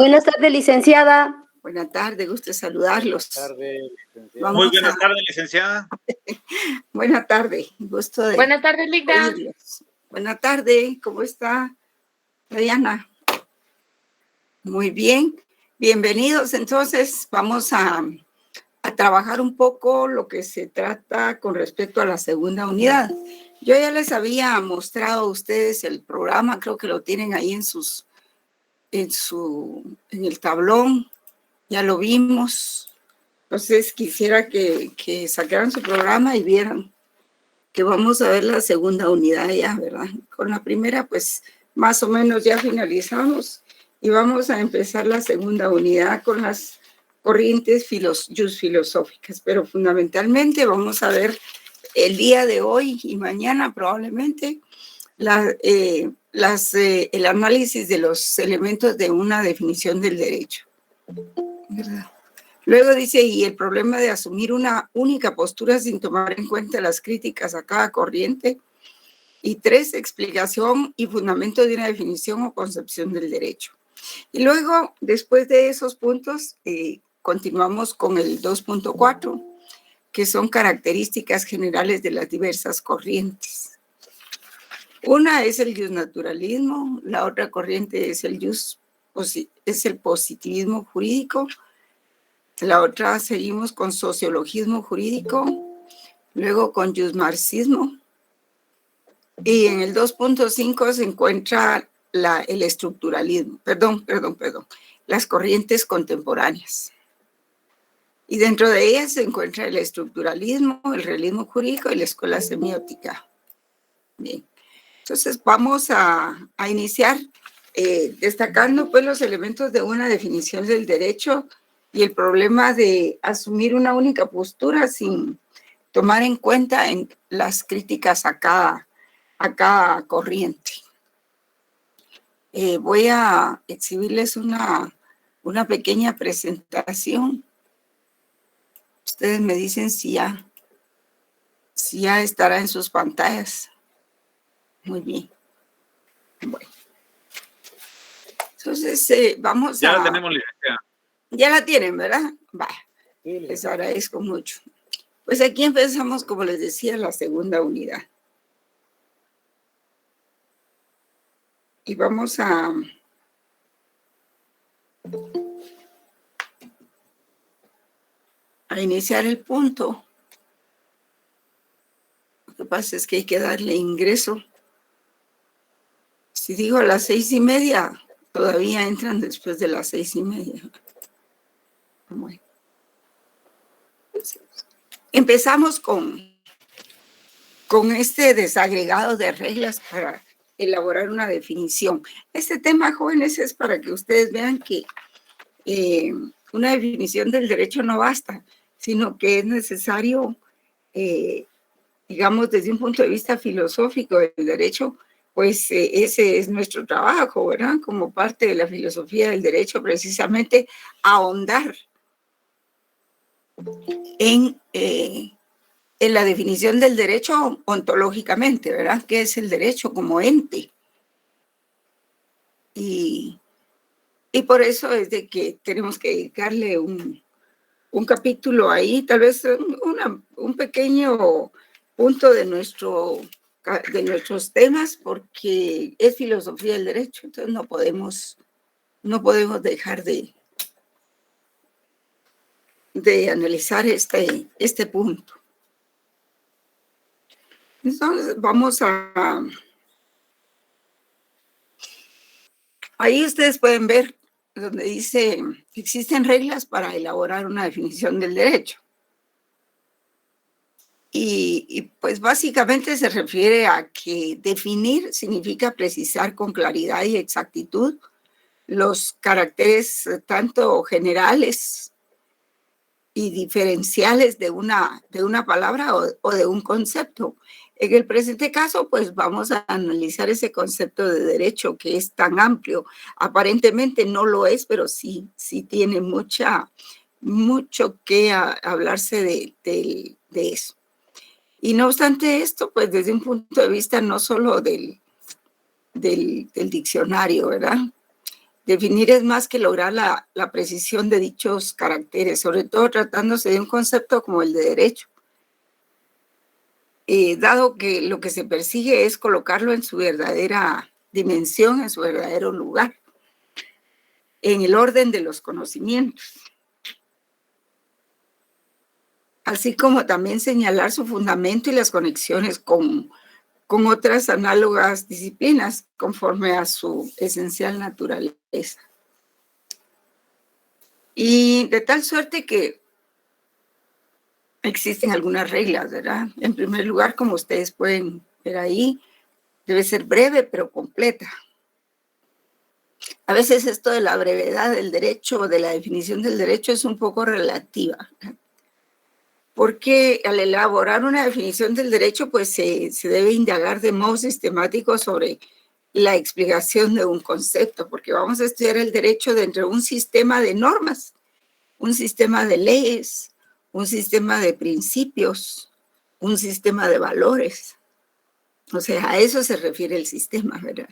Buenas tardes, licenciada. Buenas tardes, gusto saludarlos. Buenas tardes, licenciada. Muy buenas tardes, licenciada. Buenas tardes, gusto de Buenas tardes, Ligda. oírlos. Buenas tardes, ¿cómo está, Diana? Muy bien, bienvenidos. Entonces, vamos a trabajar un poco lo que se trata con respecto a la segunda unidad. Yo ya les había mostrado a ustedes el programa, creo que lo tienen ahí en el tablón, ya lo vimos. Entonces quisiera que sacaran su programa y vieran que vamos a ver la segunda unidad ya, ¿verdad? Con la primera, pues más o menos ya finalizamos y vamos a empezar la segunda unidad con las corrientes filosóficas, pero fundamentalmente vamos a ver el día de hoy y mañana probablemente el análisis de los elementos de una definición del derecho, ¿verdad? Luego dice, y el problema de asumir una única postura sin tomar en cuenta las críticas a cada corriente. Y 3, explicación y fundamento de una definición o concepción del derecho. Y luego, después de esos puntos, continuamos con el 2.4, que son características generales de las diversas corrientes. Una es el justnaturalismo, la otra corriente es el positivismo jurídico, la otra seguimos con sociologismo jurídico, luego con justmarxismo, y en el 2.5 se encuentra el estructuralismo, las corrientes contemporáneas. Y dentro de ellas se encuentra el estructuralismo, el realismo jurídico y la escuela semiótica. Bien, entonces vamos a iniciar destacando pues los elementos de una definición del derecho y el problema de asumir una única postura sin tomar en cuenta las críticas a cada corriente. Voy a exhibirles una pequeña presentación. Ustedes me dicen si ya estará en sus pantallas. Muy bien. Bueno. Entonces, vamos Ya la tenemos, licenciada. Ya la tienen, ¿verdad? Vaya, Sí, les agradezco mucho. Pues aquí empezamos, como les decía, la segunda unidad. Y vamos a iniciar el punto. Lo que pasa es que hay que darle ingreso. Si digo a las 6:30, todavía entran después de las 6:30. Bueno. Empezamos con este desagregado de reglas para elaborar una definición. Este tema, jóvenes, es para que ustedes vean que una definición del derecho no basta, sino que es necesario, digamos, desde un punto de vista filosófico del derecho, pues ese es nuestro trabajo, ¿verdad? Como parte de la filosofía del derecho, precisamente ahondar en la definición del derecho ontológicamente, ¿verdad? ¿Qué es el derecho como ente? Y por eso es de que tenemos que dedicarle un capítulo ahí, tal vez un pequeño punto de nuestros temas, porque es filosofía del derecho, entonces no podemos dejar de analizar este punto. Entonces vamos ahí ustedes pueden ver donde dice que existen reglas para elaborar una definición del derecho. Y pues básicamente se refiere a que definir significa precisar con claridad y exactitud los caracteres tanto generales y diferenciales de una palabra o de un concepto. En el presente caso, pues vamos a analizar ese concepto de derecho que es tan amplio. Aparentemente no lo es, pero sí tiene mucho que hablarse de eso. Y no obstante esto, pues desde un punto de vista no solo del diccionario, ¿verdad? Definir es más que lograr la precisión de dichos caracteres, sobre todo tratándose de un concepto como el de derecho. Dado que lo que se persigue es colocarlo en su verdadera dimensión, en su verdadero lugar, en el orden de los conocimientos. Así como también señalar su fundamento y las conexiones con otras análogas disciplinas conforme a su esencial naturaleza. Y de tal suerte que existen algunas reglas, ¿verdad? En primer lugar, como ustedes pueden ver ahí, debe ser breve pero completa. A veces esto de la brevedad del derecho o de la definición del derecho es un poco relativa, ¿verdad? Porque al elaborar una definición del derecho, pues se debe indagar de modo sistemático sobre la explicación de un concepto, porque vamos a estudiar el derecho dentro de un sistema de normas, un sistema de leyes, un sistema de principios, un sistema de valores. O sea, a eso se refiere el sistema, ¿verdad?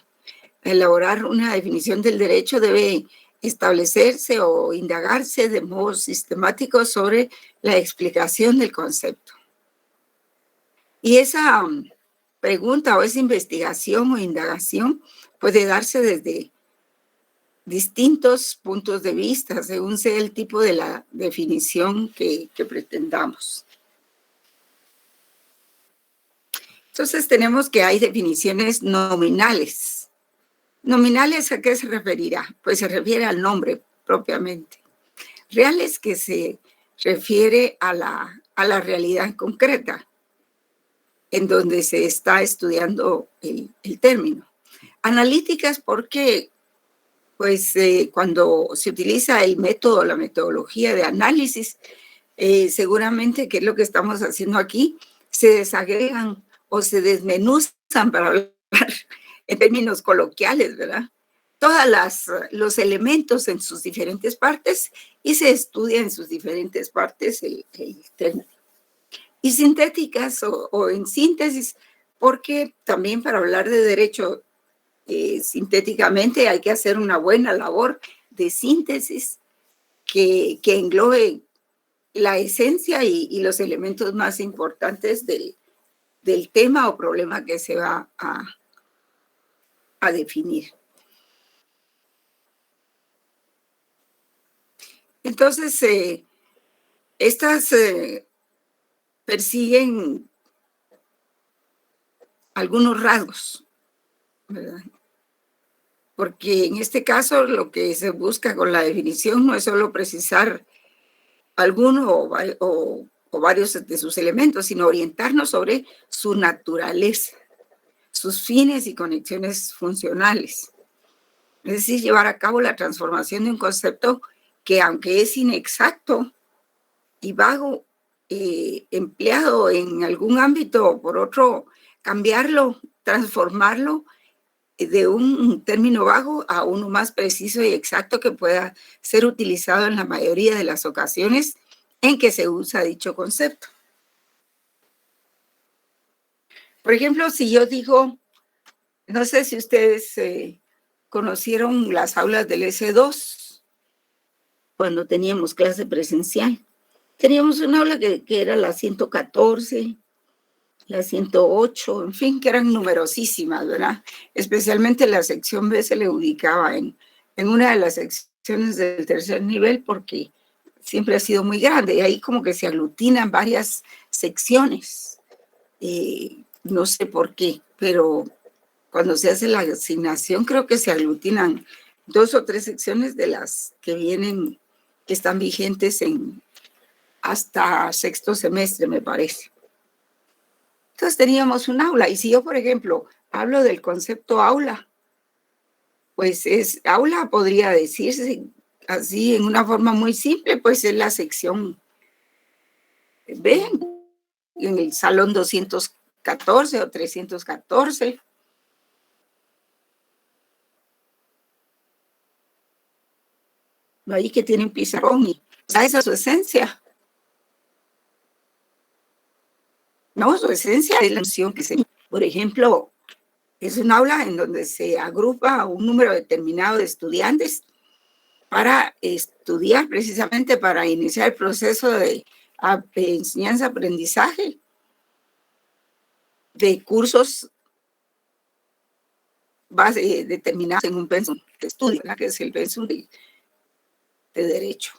Elaborar una definición del derecho debe establecerse o indagarse de modo sistemático sobre la explicación del concepto. Y esa pregunta o esa investigación o indagación puede darse desde distintos puntos de vista, según sea el tipo de la definición que pretendamos. Entonces tenemos que hay definiciones nominales. ¿Nominales a qué se referirá? Pues se refiere al nombre propiamente. Reales, que se refiere a la realidad concreta en donde se está estudiando el término. Analíticas porque pues cuando se utiliza el método, la metodología de análisis, seguramente que es lo que estamos haciendo aquí, se desagregan o se desmenuzan, para hablar en términos coloquiales, ¿verdad? Todos los elementos en sus diferentes partes y se estudia en sus diferentes partes el término. Y sintéticas o en síntesis, porque también para hablar de derecho sintéticamente hay que hacer una buena labor de síntesis que englobe la esencia y los elementos más importantes del tema o problema que se va a definir. Entonces, estas persiguen algunos rasgos, ¿verdad? Porque en este caso lo que se busca con la definición no es solo precisar alguno o varios de sus elementos, sino orientarnos sobre su naturaleza, sus fines y conexiones funcionales. Es decir, llevar a cabo la transformación de un concepto que, aunque es inexacto y vago, empleado en algún ámbito o por otro, cambiarlo, transformarlo de un término vago a uno más preciso y exacto que pueda ser utilizado en la mayoría de las ocasiones en que se usa dicho concepto. Por ejemplo, si yo digo, no sé si ustedes conocieron las aulas del S2 cuando teníamos clase presencial. Teníamos una aula que era la 114, la 108, en fin, que eran numerosísimas, ¿verdad? Especialmente la sección B se le ubicaba en una de las secciones del tercer nivel porque siempre ha sido muy grande y ahí como que se aglutinan varias secciones. No sé por qué, pero cuando se hace la asignación creo que se aglutinan 2 o 3 secciones de las que vienen, que están vigentes hasta sexto semestre, me parece. Entonces teníamos un aula, y si yo, por ejemplo, hablo del concepto aula, pues aula podría decirse así en una forma muy simple, pues es la sección B, en el salón 214 o 314. Ahí que tienen pizarrón y esa es su esencia. No, su esencia es la noción que se... Por ejemplo, Es un aula en donde se agrupa un número determinado de estudiantes para estudiar, precisamente para iniciar el proceso de enseñanza-aprendizaje de cursos determinados en un pensum de estudio, ¿verdad? Que es el pensum de derecho.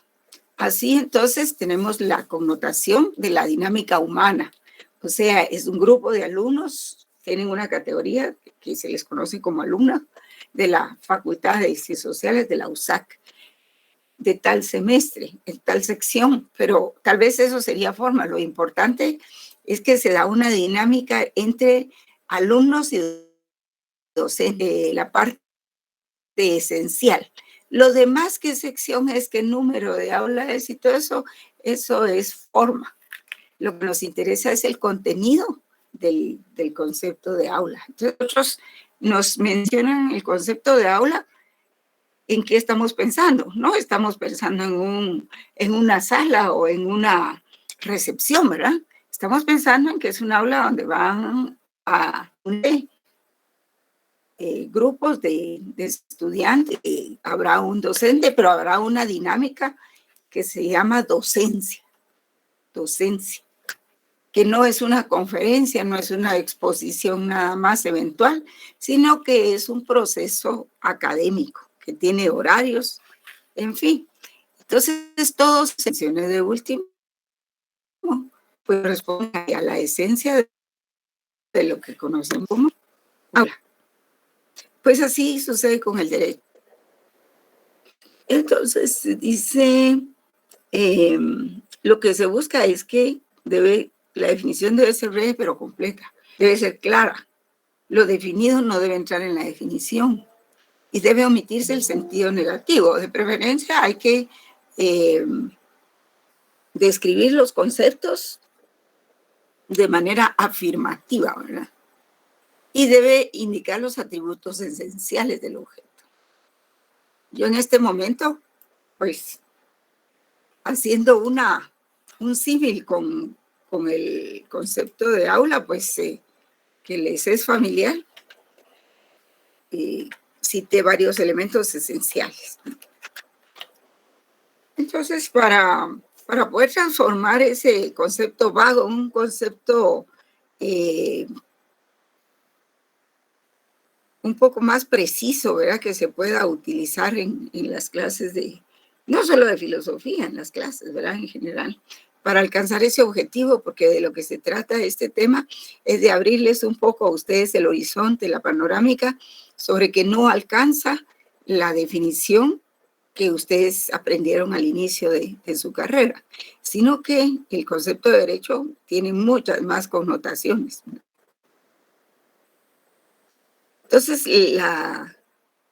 Así entonces tenemos la connotación de la dinámica humana, o sea, es un grupo de alumnos, tienen una categoría que se les conoce como alumna de la Facultad de Ciencias Sociales de la USAC, de tal semestre, en tal sección, pero tal vez eso sería forma. Lo importante es que se da una dinámica entre alumnos y docentes, la parte esencial. Lo demás, ¿qué sección es? ¿Qué número de aula es? Y todo eso, eso es forma. Lo que nos interesa es el contenido del concepto de aula. Entonces, otros nos mencionan el concepto de aula. ¿En qué estamos pensando? No estamos pensando en una sala o en una recepción, ¿verdad? Estamos pensando en que es un aula donde van a grupos de estudiantes, habrá un docente, pero habrá una dinámica que se llama docencia, que no es una conferencia, no es una exposición nada más eventual, sino que es un proceso académico que tiene horarios, en fin. Entonces, todas secciones de último, pues responden a la esencia de lo que conocemos como aula. Pues así sucede con el derecho. Entonces, dice, lo que se busca es que la definición debe ser breve pero completa, debe ser clara. Lo definido no debe entrar en la definición y debe omitirse el sentido negativo. De preferencia hay que describir los conceptos de manera afirmativa, ¿verdad? Y debe indicar los atributos esenciales del objeto. Yo en este momento, pues, haciendo un símil con el concepto de aula, pues, que les es familiar, cité varios elementos esenciales. Entonces, para poder transformar ese concepto vago en un concepto un poco más preciso, ¿verdad? Que se pueda utilizar en las clases no solo de filosofía, en las clases, ¿verdad? En general, para alcanzar ese objetivo, porque de lo que se trata este tema es de abrirles un poco a ustedes el horizonte, la panorámica, sobre que no alcanza la definición que ustedes aprendieron al inicio de su carrera, sino que el concepto de derecho tiene muchas más connotaciones. Entonces,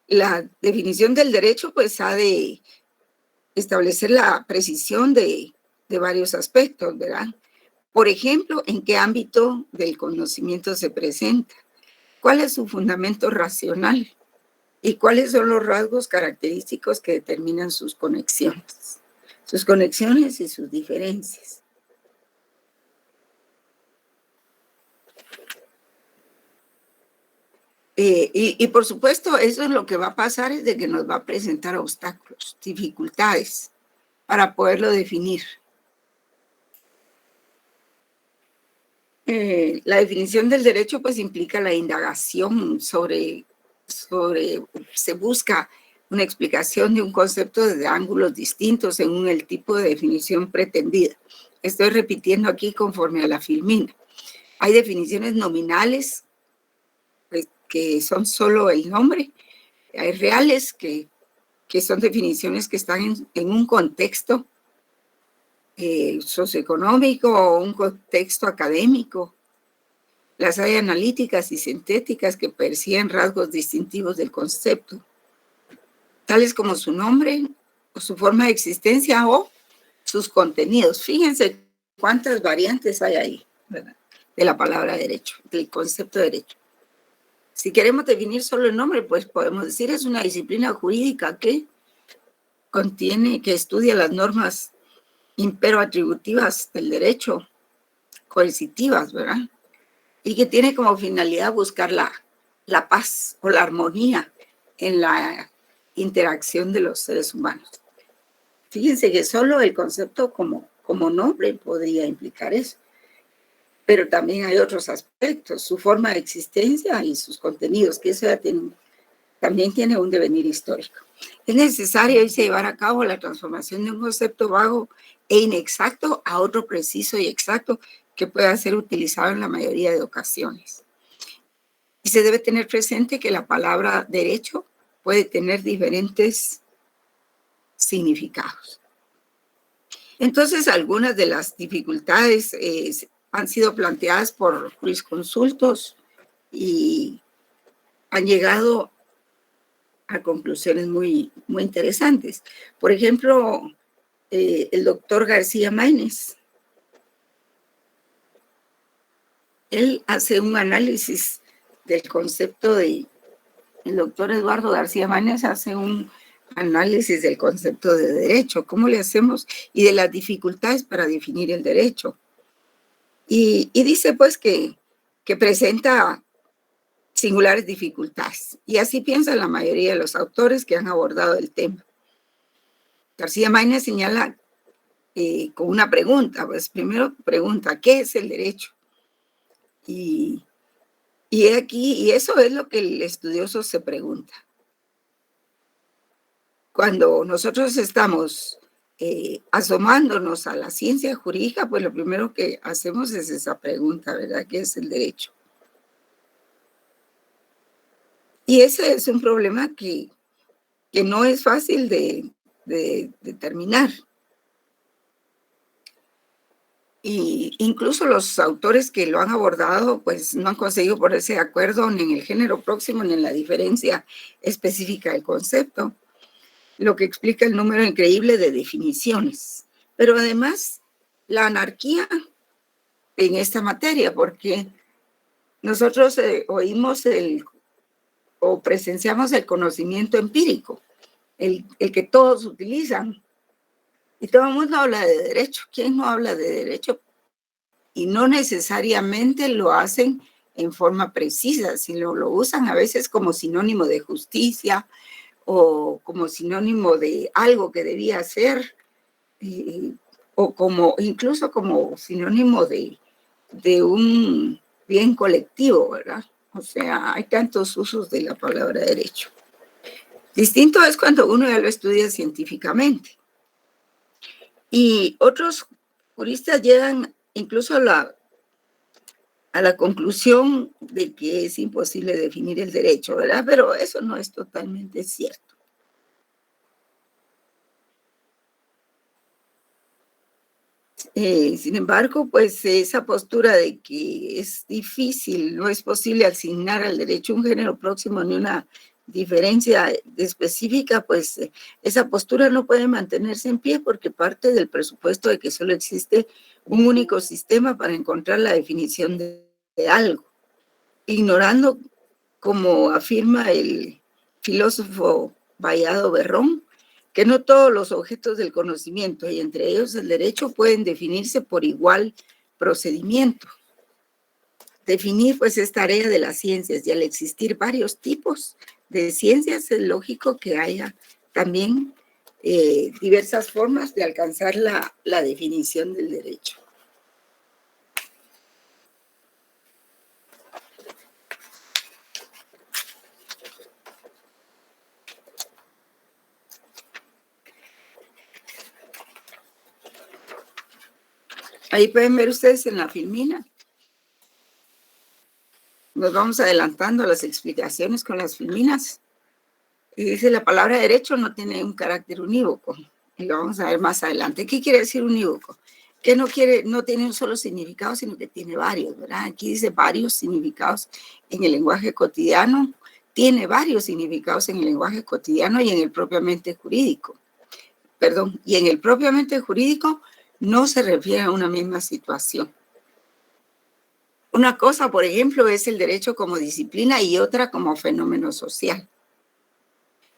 la definición del derecho pues ha de establecer la precisión de varios aspectos, ¿verdad? Por ejemplo, ¿en qué ámbito del conocimiento se presenta? ¿Cuál es su fundamento racional? ¿Y cuáles son los rasgos característicos que determinan sus conexiones y sus diferencias? Y por supuesto, eso es lo que va a pasar, es de que nos va a presentar obstáculos, dificultades para poderlo definir. La definición del derecho pues implica la indagación se busca una explicación de un concepto desde ángulos distintos según el tipo de definición pretendida. Estoy repitiendo aquí conforme a la Filmina. Hay definiciones nominales que son solo el nombre. Hay reales que son definiciones que están en un contexto socioeconómico o un contexto académico. Las hay analíticas y sintéticas que persiguen rasgos distintivos del concepto, tales como su nombre o su forma de existencia o sus contenidos. Fíjense cuántas variantes hay ahí, ¿verdad? De la palabra derecho, del concepto de derecho. Si queremos definir solo el nombre, pues podemos decir es una disciplina jurídica que que estudia las normas imperoatributivas del derecho, coercitivas, ¿verdad? Y que tiene como finalidad buscar la la paz o la armonía en la interacción de los seres humanos. Fíjense que solo el concepto como nombre podría implicar eso. Pero también hay otros aspectos, su forma de existencia y sus contenidos, que eso ya también tiene un devenir histórico. Es necesario llevar a cabo la transformación de un concepto vago e inexacto a otro preciso y exacto que pueda ser utilizado en la mayoría de ocasiones. Y se debe tener presente que la palabra derecho puede tener diferentes significados. Entonces, algunas de las dificultades han sido planteadas por jurisconsultos y han llegado a conclusiones muy, muy interesantes. Por ejemplo, el doctor García Maínez, él hace un análisis del concepto el doctor Eduardo García Maínez hace un análisis del concepto de derecho, cómo le hacemos y de las dificultades para definir el derecho. Y dice pues que presenta singulares dificultades. Y así piensan la mayoría de los autores que han abordado el tema. García Maínez señala con una pregunta, pues primero pregunta, ¿qué es el derecho? Y eso es lo que el estudioso se pregunta. Cuando nosotros estamos asomándonos a la ciencia jurídica, pues lo primero que hacemos es esa pregunta, ¿verdad? ¿Qué es el derecho? Y ese es un problema que no es fácil de determinar. Y incluso los autores que lo han abordado, pues no han conseguido ponerse de acuerdo ni en el género próximo ni en la diferencia específica del concepto, lo que explica el número increíble de definiciones. Pero además, la anarquía en esta materia, porque nosotros oímos o presenciamos el conocimiento empírico, el que todos utilizan. Y todo el mundo habla de derecho. ¿Quién no habla de derecho? Y no necesariamente lo hacen en forma precisa, sino lo usan a veces como sinónimo de justicia o como sinónimo de algo que debía ser, o incluso como sinónimo de un bien colectivo, ¿verdad? O sea, hay tantos usos de la palabra derecho. Distinto es cuando uno ya lo estudia científicamente. Y otros juristas llegan incluso a la conclusión de que es imposible definir el derecho, ¿verdad? Pero eso no es totalmente cierto. Sin embargo, pues esa postura de que es difícil, no es posible asignar al derecho un género próximo ni una diferencia específica, pues esa postura no puede mantenerse en pie porque parte del presupuesto de que solo existe un único sistema para encontrar la definición de algo, ignorando, como afirma el filósofo Vallado Berrón, que no todos los objetos del conocimiento, y entre ellos el derecho, pueden definirse por igual procedimiento. Definir, pues, es tarea de las ciencias, y al existir varios tipos de ciencias, es lógico que haya también diversas formas de alcanzar la definición del derecho. Ahí pueden ver ustedes en la filmina. Nos vamos adelantando a las explicaciones con las filminas. Y dice, la palabra derecho no tiene un carácter unívoco. Y lo vamos a ver más adelante. ¿Qué quiere decir unívoco? Que no tiene un solo significado, sino que tiene varios, ¿verdad? Aquí dice varios significados en el lenguaje cotidiano. Tiene varios significados en el lenguaje cotidiano y en el propiamente jurídico. Perdón, y en el propiamente jurídico no se refiere a una misma situación. Una cosa, por ejemplo, es el derecho como disciplina y otra como fenómeno social.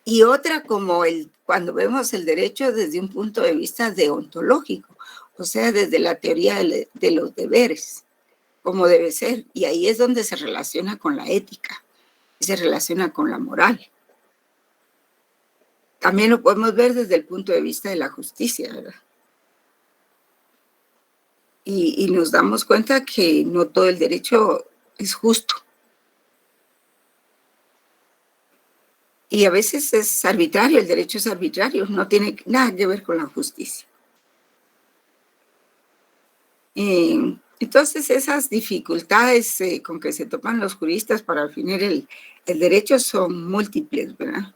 Y otra como cuando vemos el derecho desde un punto de vista deontológico, o sea, desde la teoría de los deberes, como debe ser. Y ahí es donde se relaciona con la ética. y se relaciona con la moral. También lo podemos ver desde el punto de vista de la justicia, ¿verdad? Y nos damos cuenta que no todo el derecho es justo. Y a veces es arbitrario, el derecho es arbitrario, no tiene nada que ver con la justicia. Entonces esas dificultades con que se topan los juristas para definir el derecho son múltiples, ¿verdad?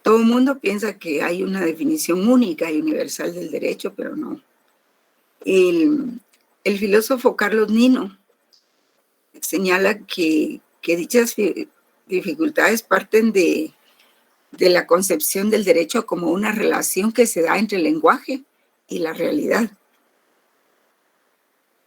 Todo el mundo piensa que hay una definición única y universal del derecho, pero no. El filósofo Carlos Nino señala que dichas dificultades parten de la concepción del derecho como una relación que se da entre el lenguaje y la realidad,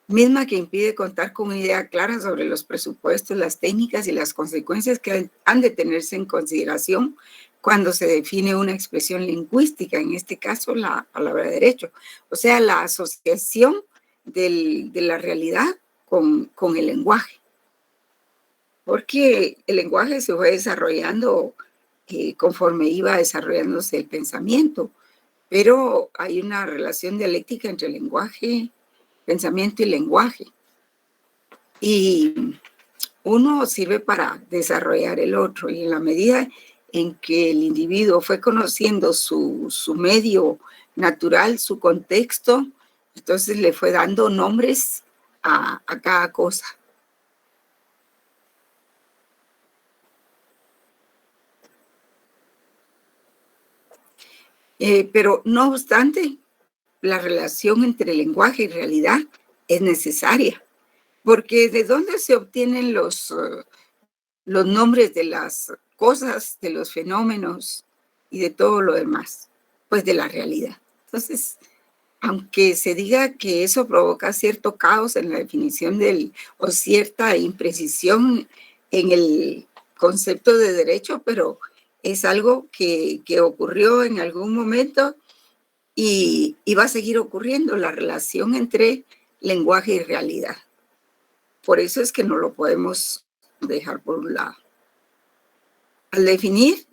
misma que impide contar con una idea clara sobre los presupuestos, las técnicas y las consecuencias que han de tenerse en consideración cuando se define una expresión lingüística, en este caso la palabra derecho, o sea, la asociación de la realidad con el lenguaje. Porque el lenguaje se fue desarrollando conforme iba desarrollándose el pensamiento, pero hay una relación dialéctica entre lenguaje, pensamiento y lenguaje. Y uno sirve para desarrollar el otro, y en la medida en que el individuo fue conociendo su medio natural, su contexto, entonces le fue dando nombres a cada cosa. Pero no obstante, la relación entre lenguaje y realidad es necesaria, porque ¿de dónde se obtienen los nombres de las cosas, de los fenómenos y de todo lo demás? Pues de la realidad. Entonces, aunque se diga que eso provoca cierto caos en la definición o cierta imprecisión en el concepto de derecho, pero es algo que ocurrió en algún momento y va a seguir ocurriendo, la relación entre lenguaje y realidad. Por eso es que no lo podemos dejar por un lado. Al definir,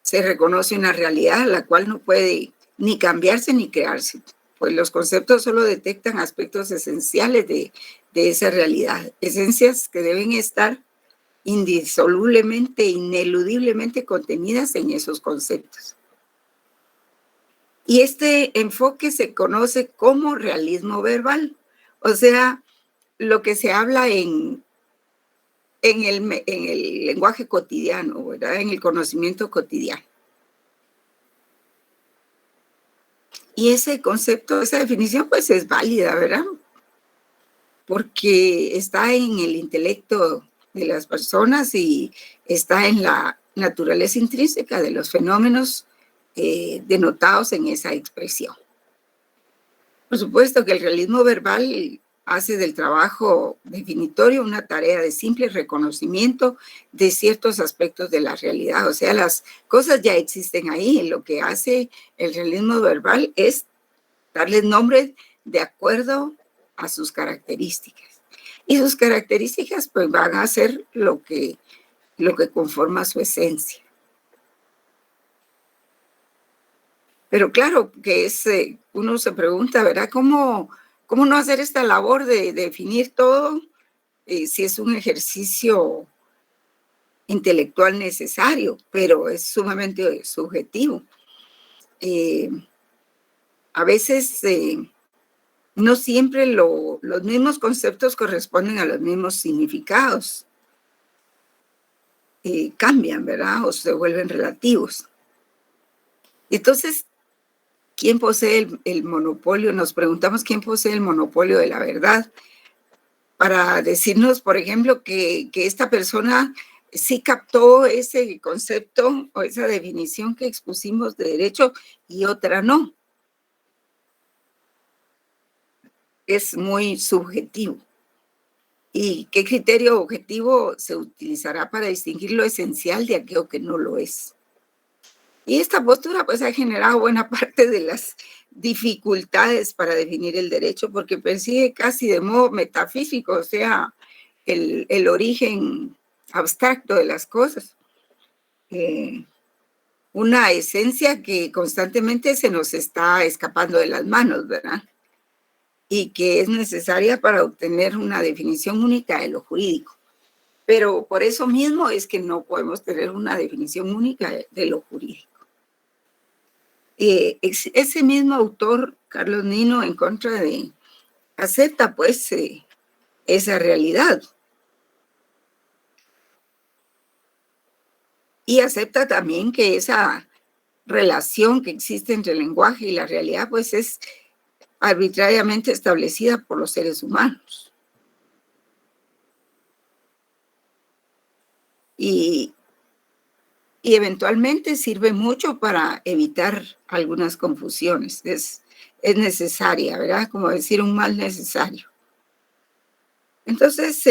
se reconoce una realidad la cual no puede ni cambiarse ni crearse, pues los conceptos solo detectan aspectos esenciales de esa realidad, esencias que deben estar indisolublemente, ineludiblemente contenidas en esos conceptos. Y este enfoque se conoce como realismo verbal, o sea, lo que se habla en el lenguaje cotidiano, ¿verdad? En el conocimiento cotidiano. Y ese concepto, esa definición, pues es válida, ¿verdad? Porque está en el intelecto de las personas y está en la naturaleza intrínseca de los fenómenos denotados en esa expresión. Por supuesto que el realismo verbal hace del trabajo definitorio una tarea de simple reconocimiento de ciertos aspectos de la realidad. O sea, las cosas ya existen ahí. Lo que hace el realismo verbal es darles nombre de acuerdo a sus características. Y sus características pues van a ser lo que conforma su esencia. Pero claro que uno se pregunta, ¿verdad? ¿Cómo no hacer esta labor de definir todo si es un ejercicio intelectual necesario, pero es sumamente subjetivo? A veces no siempre los mismos conceptos corresponden a los mismos significados. Cambian, ¿verdad? O se vuelven relativos. Entonces, ¿quién posee el monopolio? Nos preguntamos quién posee el monopolio de la verdad para decirnos, por ejemplo, que esta persona sí captó ese concepto o esa definición que expusimos de derecho y otra no. Es muy subjetivo. ¿Y qué criterio objetivo se utilizará para distinguir lo esencial de aquello que no lo es? Y esta postura pues ha generado buena parte de dificultades para definir el derecho porque persigue casi de modo metafísico, o sea, el origen abstracto de las cosas. Una esencia que constantemente se nos está escapando de las manos, ¿verdad? Y que es necesaria para obtener una definición única de lo jurídico. Pero por eso mismo es que no podemos tener una definición única de lo jurídico. Ese mismo autor, Carlos Nino, en contra de, acepta pues esa realidad. Y acepta también que esa relación que existe entre el lenguaje y la realidad pues es arbitrariamente establecida por los seres humanos. Y eventualmente sirve mucho para evitar algunas confusiones. Es necesaria, ¿verdad? Como decir un mal necesario. Entonces,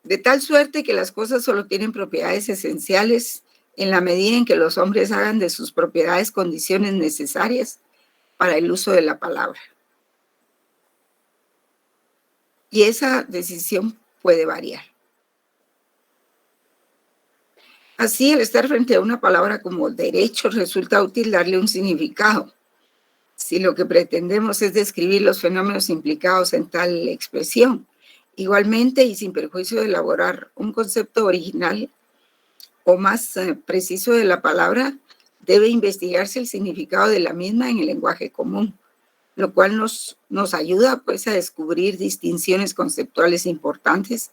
de tal suerte que las cosas solo tienen propiedades esenciales en la medida en que los hombres hagan de sus propiedades condiciones necesarias para el uso de la palabra. Y esa decisión puede variar. Así, al estar frente a una palabra como derecho, resulta útil darle un significado. Si lo que pretendemos es describir los fenómenos implicados en tal expresión, igualmente y sin perjuicio de elaborar un concepto original o más preciso de la palabra, debe investigarse el significado de la misma en el lenguaje común, lo cual nos ayuda pues a descubrir distinciones conceptuales importantes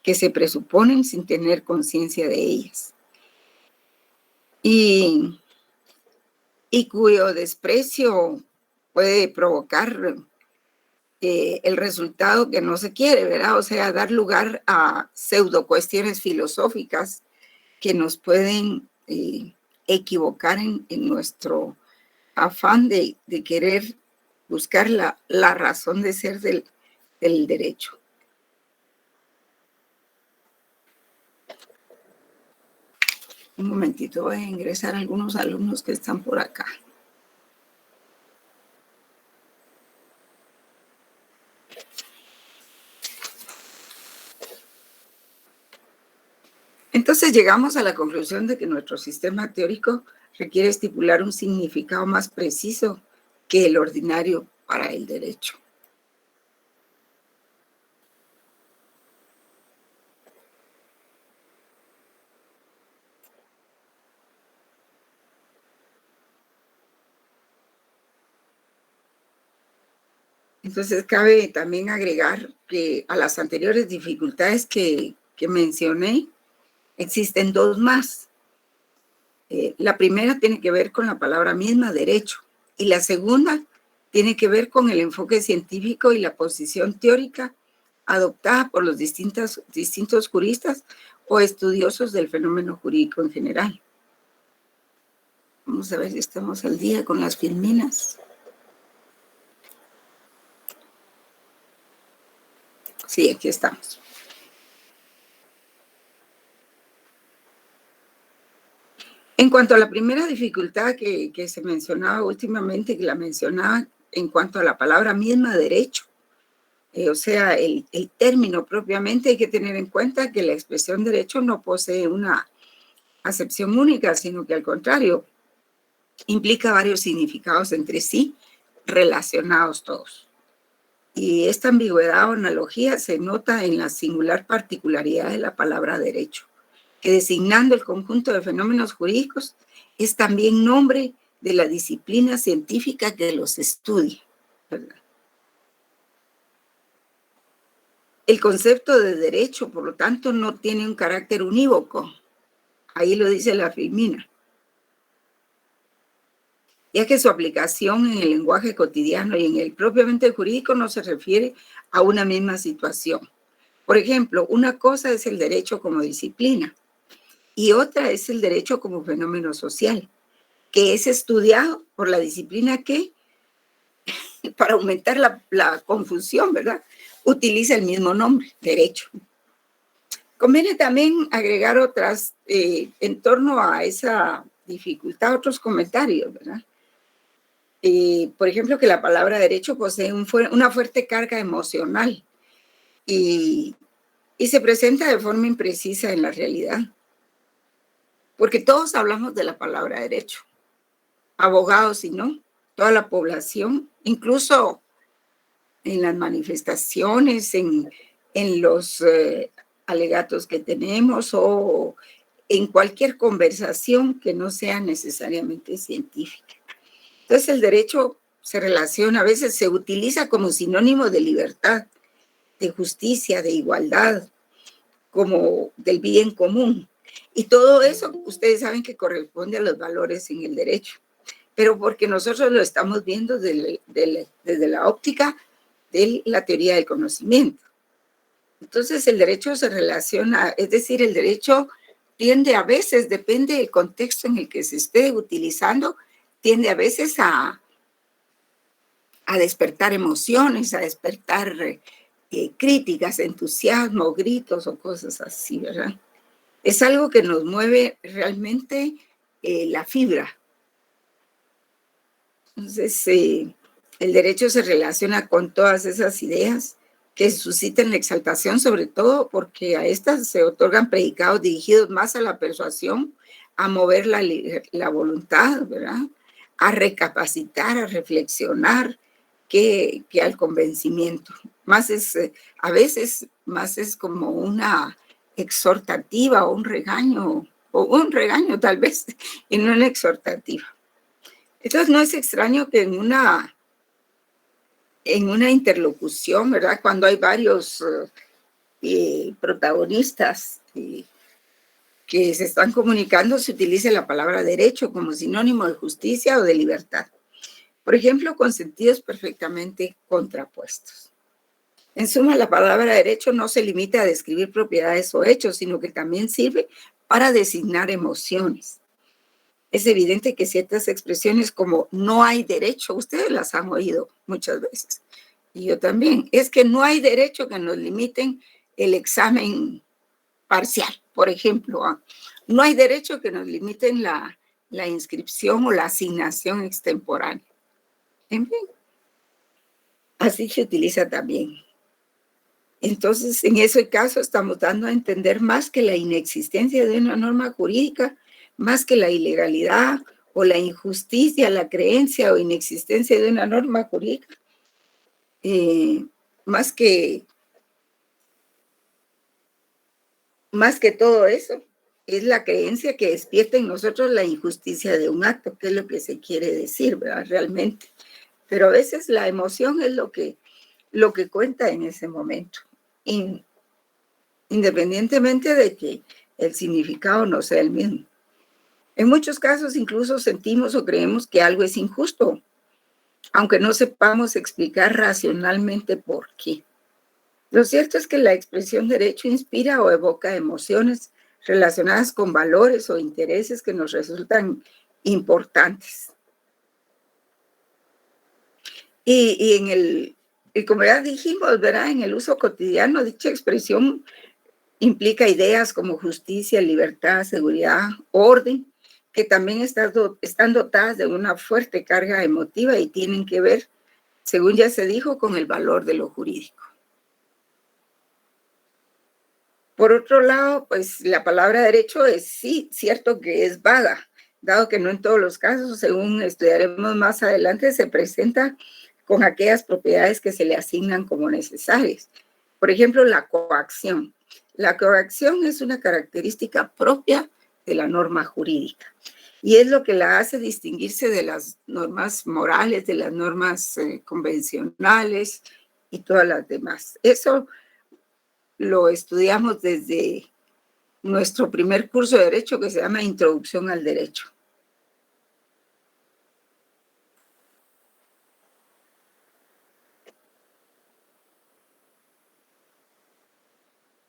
que se presuponen sin tener conciencia de ellas. Y cuyo desprecio puede provocar el resultado que no se quiere, ¿verdad? O sea, dar lugar a pseudo cuestiones filosóficas que nos pueden equivocar en nuestro afán de querer buscar la razón de ser del derecho. Un momentito, voy a ingresar a algunos alumnos que están por acá. Entonces llegamos a la conclusión de que nuestro sistema teórico requiere estipular un significado más preciso que el ordinario para el derecho. Entonces cabe también agregar que a las anteriores dificultades que mencioné, existen dos más. La primera tiene que ver con la palabra misma, derecho, y la segunda tiene que ver con el enfoque científico y la posición teórica adoptada por los distintos juristas o estudiosos del fenómeno jurídico en general. Vamos a ver si estamos al día con las filminas. Sí, aquí estamos. En cuanto a la primera dificultad que se mencionaba últimamente, que la mencionaba en cuanto a la palabra misma, derecho, o sea, el término propiamente, hay que tener en cuenta que la expresión derecho no posee una acepción única, sino que al contrario, implica varios significados entre sí, relacionados todos. Y esta ambigüedad o analogía se nota en la singular particularidad de la palabra derecho, que designando el conjunto de fenómenos jurídicos es también nombre de la disciplina científica que los estudia, ¿verdad? El concepto de derecho, por lo tanto, no tiene un carácter unívoco. Ahí lo dice la Filmina. Ya que su aplicación en el lenguaje cotidiano y en el propiamente jurídico no se refiere a una misma situación. Por ejemplo, una cosa es el derecho como disciplina y otra es el derecho como fenómeno social, que es estudiado por la disciplina que, para aumentar la confusión, ¿verdad?, utiliza el mismo nombre, derecho. Conviene también agregar otras en torno a esa dificultad, otros comentarios, ¿verdad? Por ejemplo, que la palabra derecho posee una fuerte carga emocional y se presenta de forma imprecisa en la realidad. Porque todos hablamos de la palabra derecho, abogados y no, toda la población, incluso en las manifestaciones, en los alegatos que tenemos o en cualquier conversación que no sea necesariamente científica. Entonces el derecho se relaciona, a veces se utiliza como sinónimo de libertad, de justicia, de igualdad, como del bien común. Y todo eso ustedes saben que corresponde a los valores en el derecho, pero porque nosotros lo estamos viendo desde la óptica de la teoría del conocimiento. Entonces el derecho se relaciona, es decir, el derecho tiende a veces, depende del contexto en el que se esté utilizando, tiende a veces a despertar emociones, a despertar críticas, entusiasmo, gritos o cosas así, ¿verdad? Es algo que nos mueve realmente la fibra. Entonces, el derecho se relaciona con todas esas ideas que suscitan la exaltación, sobre todo porque a estas se otorgan predicados dirigidos más a la persuasión, a mover la voluntad, ¿verdad? A recapacitar, a reflexionar, que al convencimiento. Más es, a veces, más es como una exhortativa o un regaño tal vez, y no una exhortativa. Entonces no es extraño que en una interlocución, ¿verdad? Cuando hay varios protagonistas que se están comunicando, se utilice la palabra derecho como sinónimo de justicia o de libertad. Por ejemplo, con sentidos perfectamente contrapuestos. En suma, la palabra derecho no se limita a describir propiedades o hechos, sino que también sirve para designar emociones. Es evidente que ciertas expresiones como no hay derecho, ustedes las han oído muchas veces, y yo también, es que no hay derecho que nos limiten el examen parcial, por ejemplo. No hay derecho que nos limiten la inscripción o la asignación extemporánea. En fin, así se utiliza también. Entonces, en ese caso estamos dando a entender más que la inexistencia de una norma jurídica, más que la ilegalidad o la injusticia, la creencia o inexistencia de una norma jurídica, más que todo eso, es la creencia que despierta en nosotros la injusticia de un acto, que es lo que se quiere decir, ¿verdad? Realmente. Pero a veces la emoción es lo que cuenta en ese momento, independientemente de que el significado no sea el mismo. En muchos casos incluso sentimos o creemos que algo es injusto, aunque no sepamos explicar racionalmente por qué. Lo cierto es que la expresión derecho inspira o evoca emociones relacionadas con valores o intereses que nos resultan importantes. Y como ya dijimos, ¿verdad? En el uso cotidiano, dicha expresión implica ideas como justicia, libertad, seguridad, orden, que también están dotadas de una fuerte carga emotiva y tienen que ver, según ya se dijo, con el valor de lo jurídico. Por otro lado, pues la palabra derecho es sí, cierto que es vaga, dado que no en todos los casos, según estudiaremos más adelante, se presenta con aquellas propiedades que se le asignan como necesarias. Por ejemplo, la coacción. La coacción es una característica propia de la norma jurídica y es lo que la hace distinguirse de las normas morales, de las normas convencionales y todas las demás. Eso lo estudiamos desde nuestro primer curso de Derecho, que se llama Introducción al Derecho.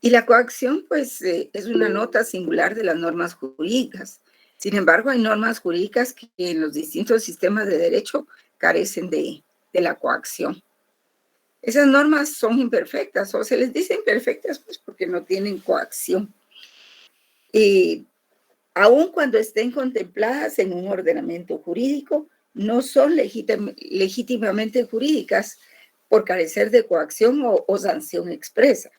Y la coacción, pues, es una nota singular de las normas jurídicas. Sin embargo, hay normas jurídicas que en los distintos sistemas de derecho carecen de la coacción. Esas normas son imperfectas, o se les dice imperfectas, pues, porque no tienen coacción. Y aun cuando estén contempladas en un ordenamiento jurídico, no son legítimamente jurídicas por carecer de coacción o sanción expresa.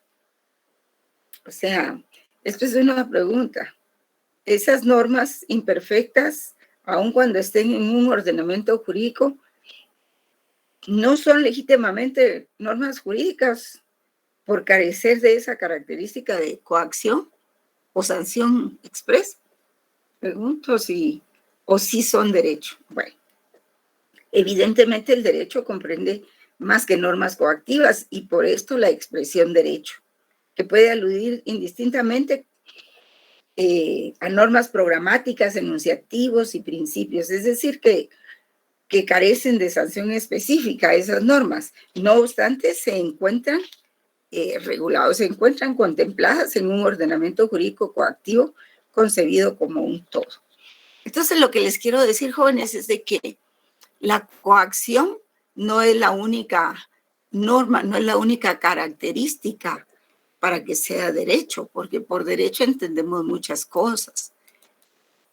O sea, esto es una pregunta. Esas normas imperfectas, aun cuando estén en un ordenamiento jurídico, no son legítimamente normas jurídicas por carecer de esa característica de coacción o sanción expresa. Pregunto si son derecho. Bueno, evidentemente el derecho comprende más que normas coactivas y por esto la expresión derecho, que puede aludir indistintamente a normas programáticas, enunciativos y principios, es decir, que carecen de sanción específica esas normas. No obstante, se encuentran regulados, se encuentran contempladas en un ordenamiento jurídico coactivo concebido como un todo. Entonces, lo que les quiero decir, jóvenes, es de que la coacción no es la única norma, no es la única característica para que sea derecho, porque por derecho entendemos muchas cosas.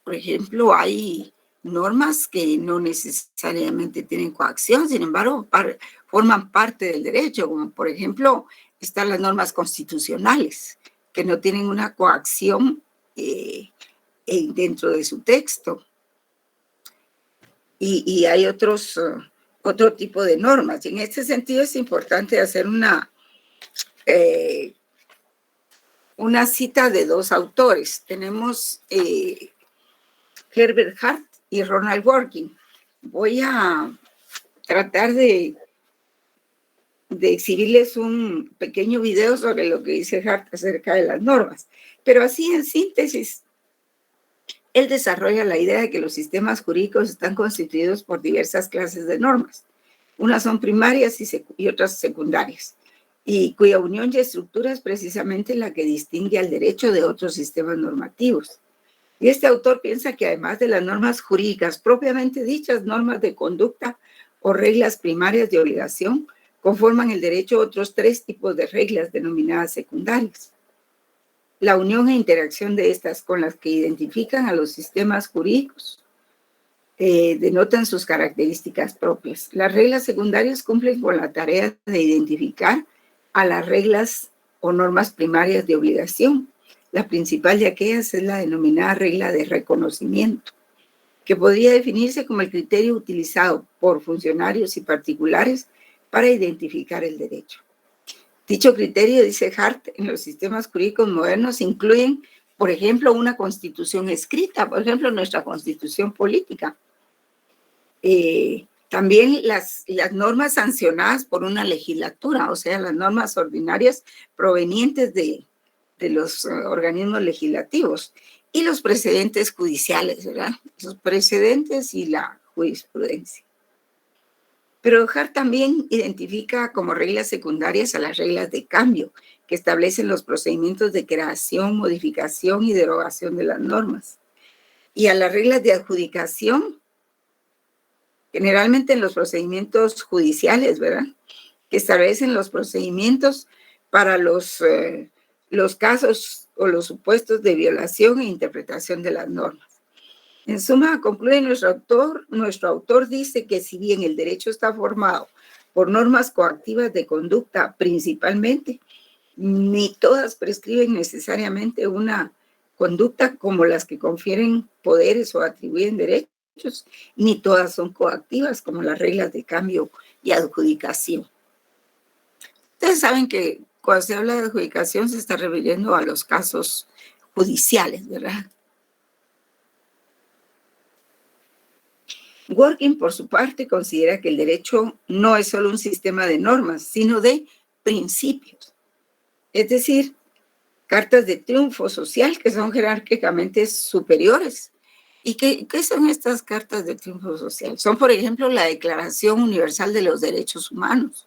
Por ejemplo, hay normas que no necesariamente tienen coacción, sin embargo, forman parte del derecho, como por ejemplo, están las normas constitucionales, que no tienen una coacción dentro de su texto. Y hay otro tipo de normas. Y en este sentido es importante hacer una cita de dos autores. Tenemos Herbert Hart y Ronald Dworkin. Voy a tratar de exhibirles un pequeño video sobre lo que dice Hart acerca de las normas. Pero así en síntesis, él desarrolla la idea de que los sistemas jurídicos están constituidos por diversas clases de normas. Unas son primarias y otras secundarias, y cuya unión y estructura es precisamente la que distingue al derecho de otros sistemas normativos. Y este autor piensa que además de las normas jurídicas propiamente dichas, normas de conducta o reglas primarias de obligación, conforman el derecho otros tres tipos de reglas denominadas secundarias. La unión e interacción de estas con las que identifican a los sistemas jurídicos denotan sus características propias. Las reglas secundarias cumplen con la tarea de identificar a las reglas o normas primarias de obligación. La principal de aquellas es la denominada regla de reconocimiento, que podría definirse como el criterio utilizado por funcionarios y particulares para identificar el derecho. Dicho criterio, dice Hart, en los sistemas jurídicos modernos incluyen, por ejemplo, una constitución escrita, por ejemplo, nuestra constitución política. También las normas sancionadas por una legislatura, o sea, las normas ordinarias provenientes de los organismos legislativos, y los precedentes judiciales, ¿verdad? Los precedentes y la jurisprudencia. Pero Hart también identifica como reglas secundarias a las reglas de cambio, que establecen los procedimientos de creación, modificación y derogación de las normas. Y a las reglas de adjudicación, generalmente en los procedimientos judiciales, ¿verdad? Que establecen los procedimientos para los casos o los supuestos de violación e interpretación de las normas. En suma, concluye nuestro autor dice que si bien el derecho está formado por normas coactivas de conducta principalmente, ni todas prescriben necesariamente una conducta como las que confieren poderes o atribuyen derechos, ni todas son coactivas como las reglas de cambio y adjudicación. Ustedes saben que cuando se habla de adjudicación se está refiriendo a los casos judiciales, ¿verdad? Dworkin, por su parte, considera que el derecho no es solo un sistema de normas, sino de principios. Es decir, cartas de triunfo social que son jerárquicamente superiores. ¿Y qué son estas cartas de triunfo social? Son, por ejemplo, la Declaración Universal de los Derechos Humanos,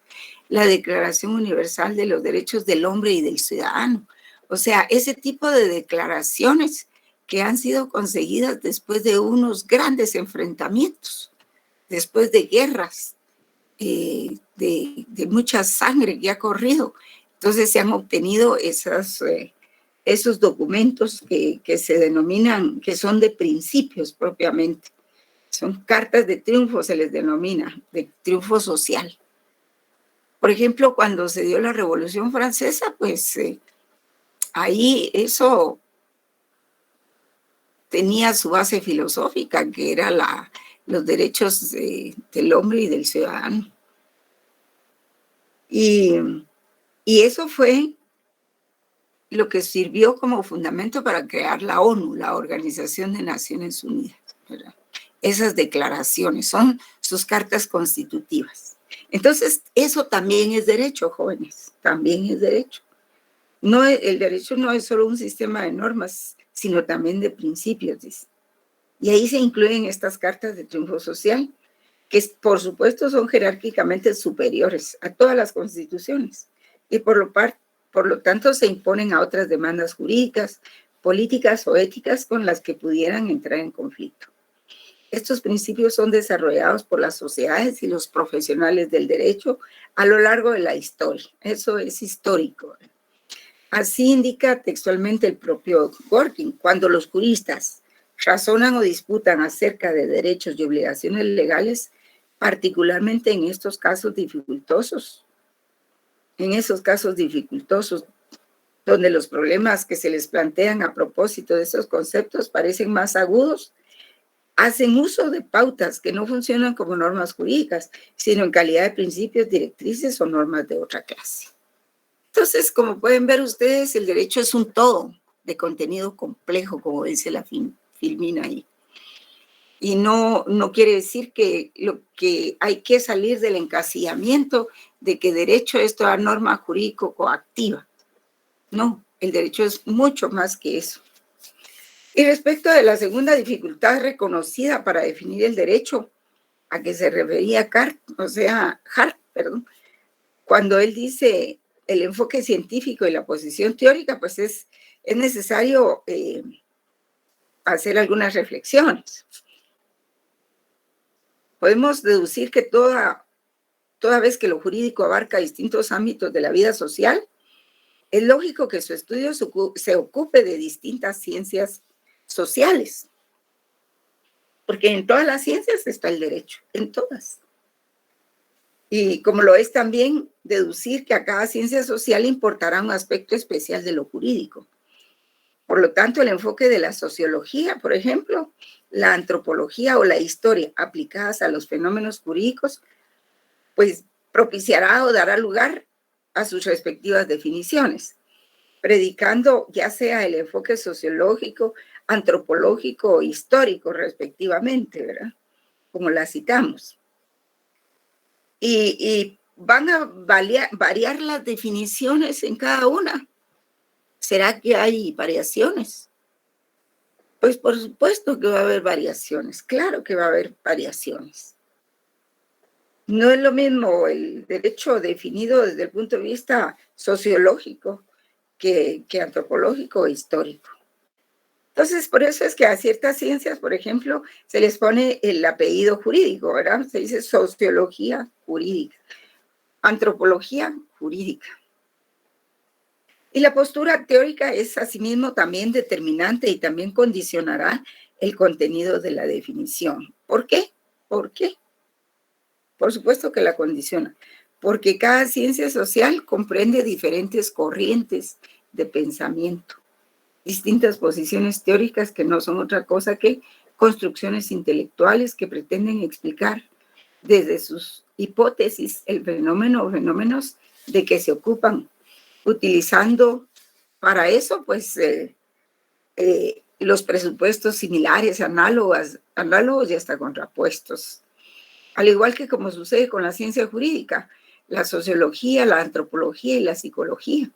la Declaración Universal de los Derechos del Hombre y del Ciudadano. O sea, ese tipo de declaraciones que han sido conseguidas después de unos grandes enfrentamientos, después de guerras, de mucha sangre que ha corrido. Entonces se han obtenido esos documentos que se denominan, que son de principios propiamente. son cartas de triunfo, se les denomina, de triunfo social. Por ejemplo, cuando se dio la Revolución Francesa, pues ahí eso tenía su base filosófica, que era los derechos del hombre y del ciudadano. Y eso fue lo que sirvió como fundamento para crear la ONU, la Organización de Naciones Unidas, ¿verdad? Esas declaraciones son sus cartas constitutivas. Entonces, eso también es derecho, jóvenes, también es derecho. No, el derecho no es solo un sistema de normas, sino también de principios, dice. Y ahí se incluyen estas cartas de triunfo social, que por supuesto son jerárquicamente superiores a todas las constituciones y por lo tanto se imponen a otras demandas jurídicas, políticas o éticas con las que pudieran entrar en conflicto. Estos principios son desarrollados por las sociedades y los profesionales del derecho a lo largo de la historia. Eso es histórico. Así indica textualmente el propio Dworkin: cuando los juristas razonan o disputan acerca de derechos y obligaciones legales, particularmente en esos casos dificultosos, donde los problemas que se les plantean a propósito de esos conceptos parecen más agudos, hacen uso de pautas que no funcionan como normas jurídicas, sino en calidad de principios, directrices o normas de otra clase. Entonces, como pueden ver ustedes, el derecho es un todo de contenido complejo, como dice la Filmina ahí. Y no quiere decir que hay que salir del encasillamiento de que derecho es toda norma jurídico coactiva. No, el derecho es mucho más que eso. Y respecto de la segunda dificultad reconocida para definir el derecho, a que se refería Hart, cuando él dice el enfoque científico y la posición teórica, pues es necesario hacer algunas reflexiones. Podemos deducir que toda vez que lo jurídico abarca distintos ámbitos de la vida social, es lógico que su estudio se ocupe de distintas ciencias sociales, porque en todas las ciencias está el derecho, en todas. Y como lo es también deducir que a cada ciencia social importará un aspecto especial de lo jurídico. Por lo tanto, el enfoque de la sociología, por ejemplo, la antropología o la historia aplicadas a los fenómenos jurídicos, pues propiciará o dará lugar a sus respectivas definiciones, predicando ya sea el enfoque sociológico, antropológico o histórico respectivamente, ¿verdad? Como la citamos. Y van a variar las definiciones en cada una. ¿Será que hay variaciones? Pues por supuesto que va a haber variaciones, claro que va a haber variaciones. No es lo mismo el derecho definido desde el punto de vista sociológico que antropológico o histórico. Entonces, por eso es que a ciertas ciencias, por ejemplo, se les pone el apellido jurídico, ¿verdad? Se dice sociología jurídica, antropología jurídica. Y la postura teórica es asimismo también determinante y también condicionará el contenido de la definición. ¿Por qué? ¿Por qué? Por supuesto que la condiciona, porque cada ciencia social comprende diferentes corrientes de pensamiento, distintas posiciones teóricas que no son otra cosa que construcciones intelectuales que pretenden explicar desde sus hipótesis el fenómeno o fenómenos de que se ocupan, utilizando para eso pues los presupuestos similares, análogos y hasta contrapuestos. Al igual que como sucede con la ciencia jurídica, la sociología, la antropología y la psicología,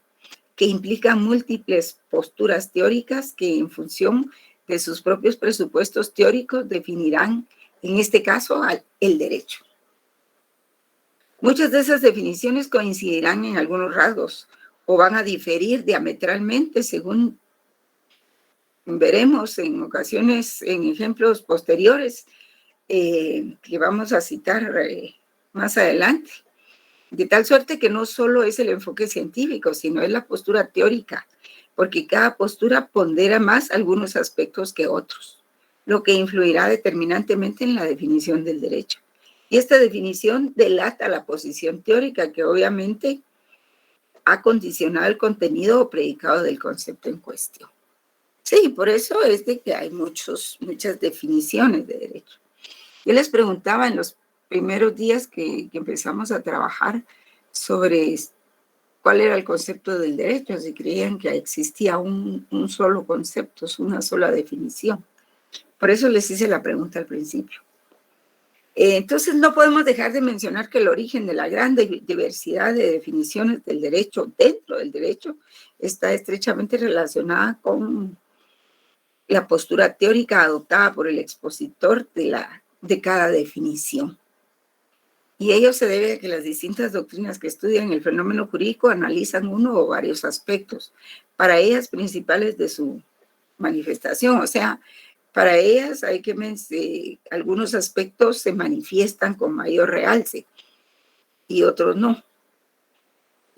que implican múltiples posturas teóricas que en función de sus propios presupuestos teóricos definirán, en este caso, el derecho. Muchas de esas definiciones coincidirán en algunos rasgos o van a diferir diametralmente según veremos en ocasiones, en ejemplos posteriores que vamos a citar más adelante. De tal suerte que no solo es el enfoque científico, sino es la postura teórica, porque cada postura pondera más algunos aspectos que otros. lo que influirá determinantemente en la definición del derecho. Y esta definición delata la posición teórica que obviamente ha condicionado el contenido o predicado del concepto en cuestión. Sí, por eso es de que hay muchas definiciones de derecho. Yo les preguntaba en los primeros días que empezamos a trabajar sobre cuál era el concepto del derecho, si creían que existía un solo concepto, una sola definición. Por eso les hice la pregunta al principio. Entonces no podemos dejar de mencionar que el origen de la gran diversidad de definiciones del derecho dentro del derecho está estrechamente relacionada con la postura teórica adoptada por el expositor de cada definición. Y ello se debe a que las distintas doctrinas que estudian el fenómeno jurídico analizan uno o varios aspectos, para ellas principales de su manifestación. O sea, para ellas hay que algunos aspectos se manifiestan con mayor realce y otros no.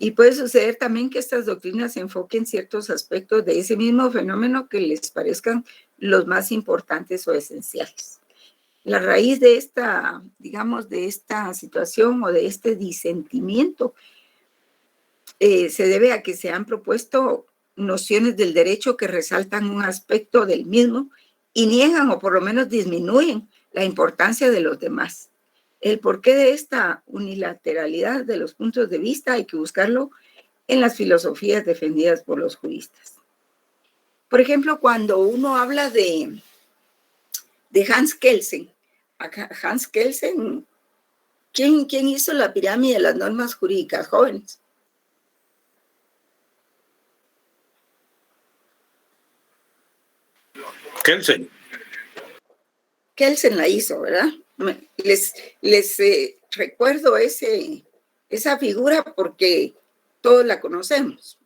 Y puede suceder también que estas doctrinas enfoquen ciertos aspectos de ese mismo fenómeno que les parezcan los más importantes o esenciales. La raíz de esta, digamos, de esta situación o de este disentimiento se debe a que se han propuesto nociones del derecho que resaltan un aspecto del mismo y niegan o por lo menos disminuyen la importancia de los demás. El porqué de esta unilateralidad de los puntos de vista hay que buscarlo en las filosofías defendidas por los juristas. Por ejemplo, cuando uno habla de Hans Kelsen, Hans Kelsen, ¿quién hizo la pirámide de las normas jurídicas, jóvenes? Kelsen. Kelsen la hizo, ¿verdad? Les recuerdo esa figura porque todos la conocemos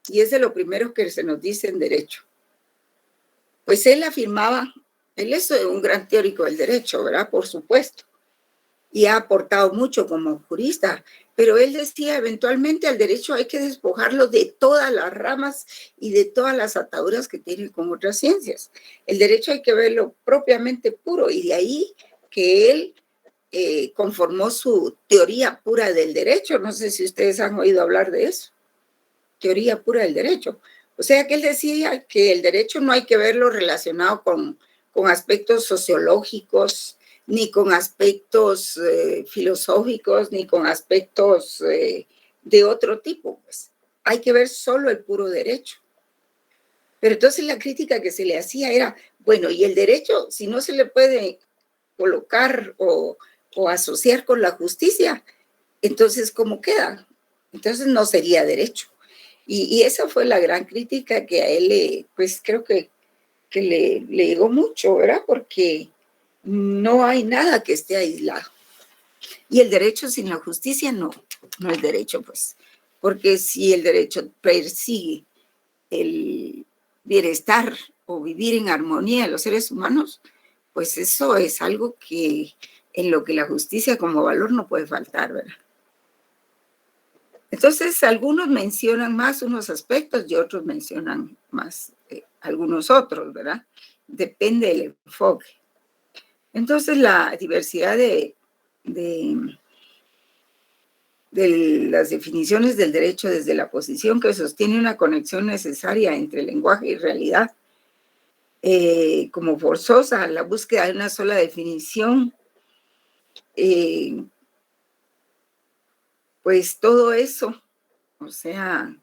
y es de lo primero que se nos dice en derecho. Pues él afirmaba, él es un gran teórico del derecho, ¿verdad? Por supuesto, y ha aportado mucho como jurista, pero él decía, eventualmente al derecho hay que despojarlo de todas las ramas y de todas las ataduras que tiene con otras ciencias. El derecho hay que verlo propiamente puro, y de ahí que él conformó su teoría pura del derecho. No sé si ustedes han oído hablar de eso, teoría pura del derecho. O sea que él decía que el derecho no hay que verlo relacionado con aspectos sociológicos, ni con aspectos filosóficos, ni con aspectos de otro tipo. Pues hay que ver solo el puro derecho. Pero entonces la crítica que se le hacía era, bueno, y el derecho, si no se le puede colocar o asociar con la justicia, entonces ¿cómo queda? Entonces no sería derecho. Y esa fue la gran crítica que a él, pues creo que le llegó mucho, ¿verdad? Porque no hay nada que esté aislado. Y el derecho sin la justicia no es derecho, pues. Porque si el derecho persigue el bienestar o vivir en armonía de los seres humanos, pues eso es algo que en lo que la justicia como valor no puede faltar, ¿verdad? Entonces, algunos mencionan más unos aspectos y otros mencionan más algunos otros, ¿verdad? Depende del enfoque. Entonces, la diversidad de las definiciones del derecho desde la posición que sostiene una conexión necesaria entre lenguaje y realidad, como forzosa, la búsqueda de una sola definición, pues todo eso, o sea,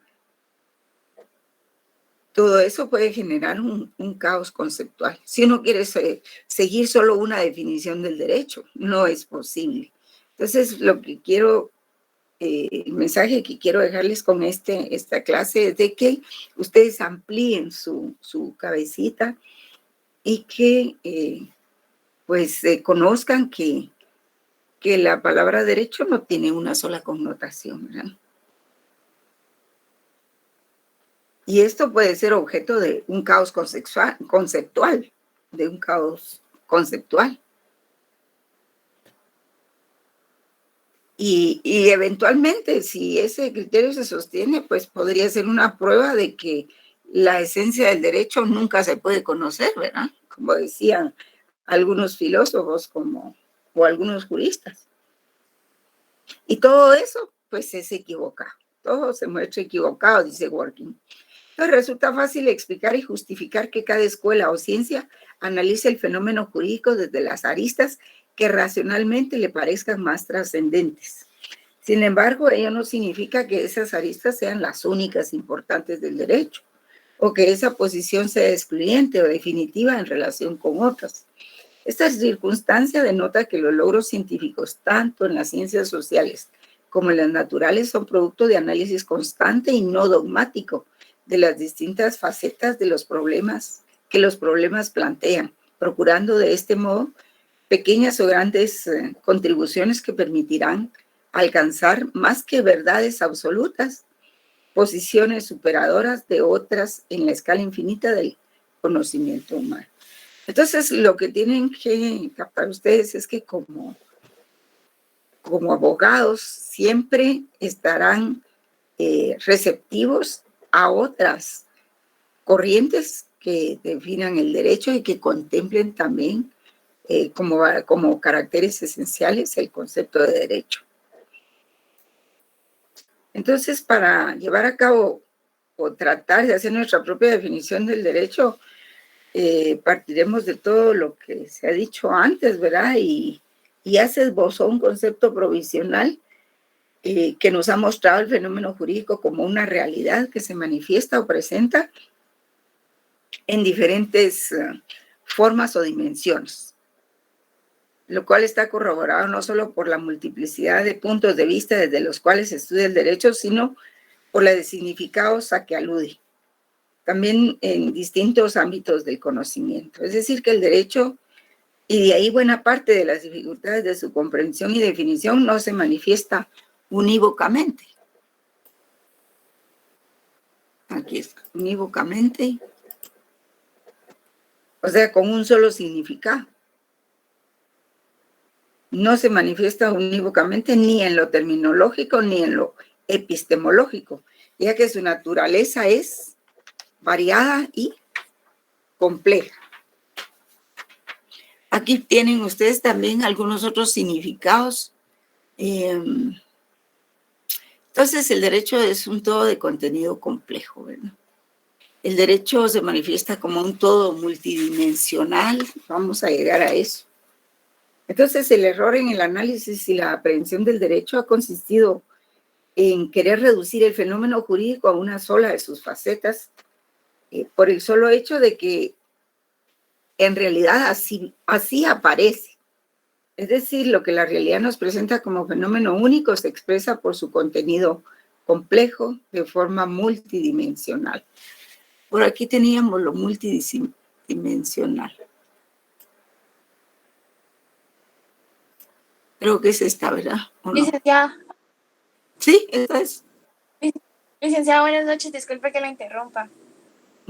todo eso puede generar un caos conceptual. Si uno quiere seguir solo una definición del derecho, no es posible. Entonces, lo que quiero, el mensaje que quiero dejarles con esta clase es de que ustedes amplíen su cabecita y que conozcan que la palabra derecho no tiene una sola connotación, ¿verdad? Y esto puede ser objeto de un caos conceptual, de un caos conceptual. Y eventualmente, si ese criterio se sostiene, pues podría ser una prueba de que la esencia del derecho nunca se puede conocer, ¿verdad? Como decían algunos filósofos o algunos juristas. Y todo eso, pues, es equivocado. Todo se muestra equivocado, dice Dworkin. Entonces resulta fácil explicar y justificar que cada escuela o ciencia analice el fenómeno jurídico desde las aristas que racionalmente le parezcan más trascendentes. Sin embargo, ello no significa que esas aristas sean las únicas importantes del derecho, o que esa posición sea excluyente o definitiva en relación con otras. Esta circunstancia denota que los logros científicos, tanto en las ciencias sociales como en las naturales, son producto de análisis constante y no dogmático de las distintas facetas de los problemas que los problemas plantean, procurando de este modo pequeñas o grandes contribuciones que permitirán alcanzar, más que verdades absolutas, posiciones superadoras de otras en la escala infinita del conocimiento humano. Entonces, lo que tienen que captar ustedes es que como abogados siempre estarán receptivos a otras corrientes que definan el derecho y que contemplen también como caracteres esenciales el concepto de derecho. Entonces, para llevar a cabo o tratar de hacer nuestra propia definición del derecho, partiremos de todo lo que se ha dicho antes, ¿verdad? Y ya se esbozó un concepto provisional que nos ha mostrado el fenómeno jurídico como una realidad que se manifiesta o presenta en diferentes formas o dimensiones, lo cual está corroborado no solo por la multiplicidad de puntos de vista desde los cuales se estudia el derecho, sino por la de significados a que alude, también en distintos ámbitos del conocimiento. Es decir, que el derecho, y de ahí buena parte de las dificultades de su comprensión y definición, no se manifiesta unívocamente. Aquí está, unívocamente, o sea, con un solo significado. No se manifiesta unívocamente ni en lo terminológico ni en lo epistemológico, ya que su naturaleza es variada y compleja. Aquí tienen ustedes también algunos otros significados. Entonces, el derecho es un todo de contenido complejo, ¿verdad? El derecho se manifiesta como un todo multidimensional. Vamos a llegar a eso. Entonces, el error en el análisis y la aprehensión del derecho ha consistido en querer reducir el fenómeno jurídico a una sola de sus facetas, por el solo hecho de que en realidad así aparece. Es decir, lo que la realidad nos presenta como fenómeno único se expresa por su contenido complejo de forma multidimensional. Por aquí teníamos lo multidimensional. Creo que es esta, ¿verdad? ¿O no? Licenciada. Sí, esta es. Licenciada, buenas noches. Disculpe que la interrumpa.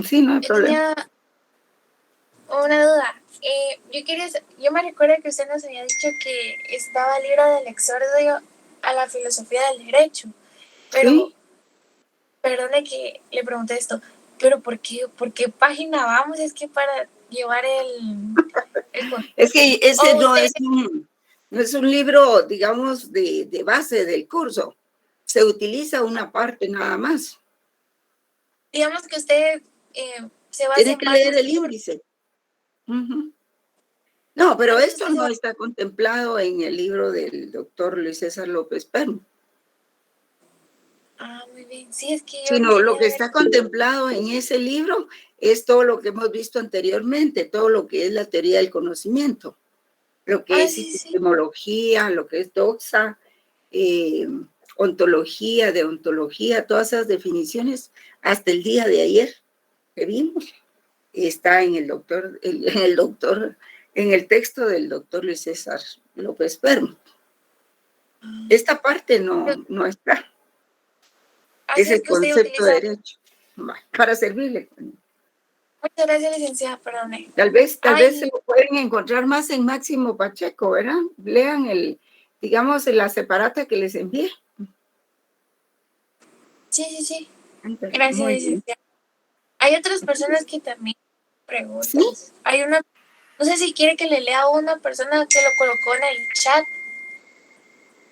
Sí, no hay problema. Tenía una duda. Yo me recuerdo que usted nos había dicho que estaba el libro del exordio a la filosofía del derecho. Pero, Sí. perdone que le pregunté esto, pero ¿por qué página vamos? Es que para llevar el Es que ese no usted... es un libro, digamos, de base del curso. Se utiliza una parte nada más. Digamos que usted se va a Tiene que leer el índice. No, pero esto no está contemplado en el libro del doctor Luis César López Perm. Ah, muy bien. Sí, es que Sino lo que está contemplado en ese libro es todo lo que hemos visto anteriormente, todo lo que es la teoría del conocimiento, lo que es epistemología, lo que es doxa, ontología, deontología, todas esas definiciones hasta el día de ayer que vimos, está en en el texto del doctor Luis César López Perm. Esta parte no está. Es el concepto de derecho. Para servirle. Muchas gracias, licenciada, perdone. Tal vez se lo pueden encontrar más en Máximo Pacheco, ¿verdad? Lean la separata que les envié. Sí. Gracias, licenciada. Hay otras personas que también preguntan. ¿Sí? Hay una No sé si quiere que le lea a una persona que lo colocó en el chat.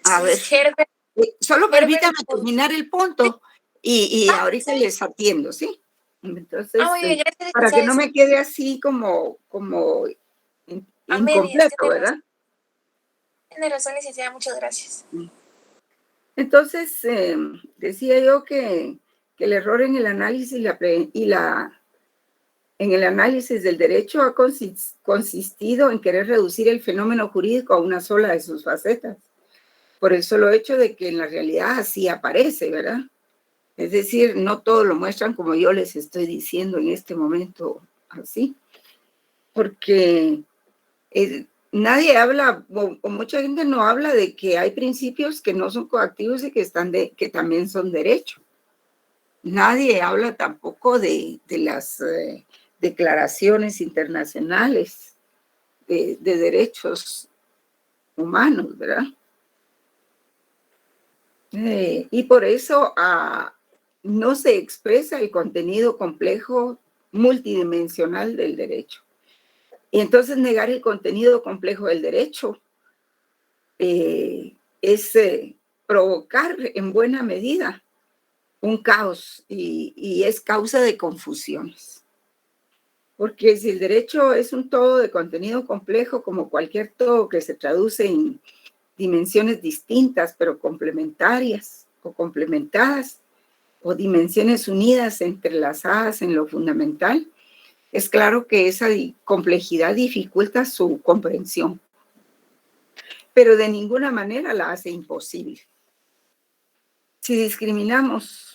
A ver, Herbert, solo Herbert, permítame terminar el punto y ahorita sí. les atiendo, ¿sí? Entonces, Muy bien, gracias, para que licenciada. no me quede así como A medias, incompleto, ¿verdad? tiene razón, licenciada, muchas gracias. Entonces, decía yo que el error en el análisis en el análisis del derecho ha consistido en querer reducir el fenómeno jurídico a una sola de sus facetas, por el solo hecho de que en la realidad así aparece, ¿verdad? Es decir, no todo lo muestran como yo les estoy diciendo en este momento así, porque nadie habla, o mucha gente no habla de que hay principios que no son coactivos y que también son derechos. Nadie habla tampoco de las declaraciones internacionales de derechos humanos, ¿verdad? Y por eso no se expresa el contenido complejo multidimensional del derecho. Y entonces negar el contenido complejo del derecho es provocar en buena medida un caos y es causa de confusiones. Porque si el derecho es un todo de contenido complejo, como cualquier todo que se traduce en dimensiones distintas pero complementarias o complementadas, o dimensiones unidas, entrelazadas en lo fundamental, es claro que esa complejidad dificulta su comprensión, pero de ninguna manera la hace imposible. Si discriminamos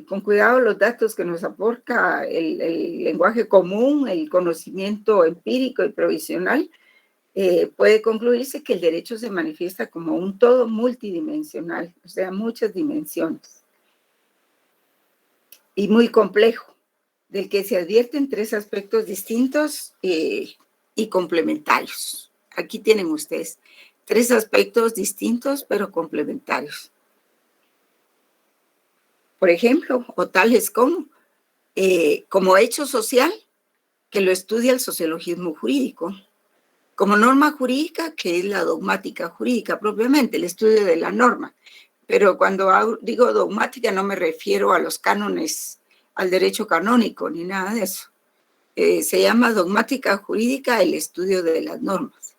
con cuidado los datos que nos aporta el lenguaje común, el conocimiento empírico y provisional, puede concluirse que el derecho se manifiesta como un todo multidimensional, o sea, muchas dimensiones, y muy complejo, del que se advierten tres aspectos distintos y complementarios. Aquí tienen ustedes tres aspectos distintos pero complementarios. Por ejemplo, o tales como hecho social, que lo estudia el sociologismo jurídico, como norma jurídica, que es la dogmática jurídica propiamente, el estudio de la norma. Pero cuando digo dogmática no me refiero a los cánones, al derecho canónico, ni nada de eso. Se llama dogmática jurídica el estudio de las normas,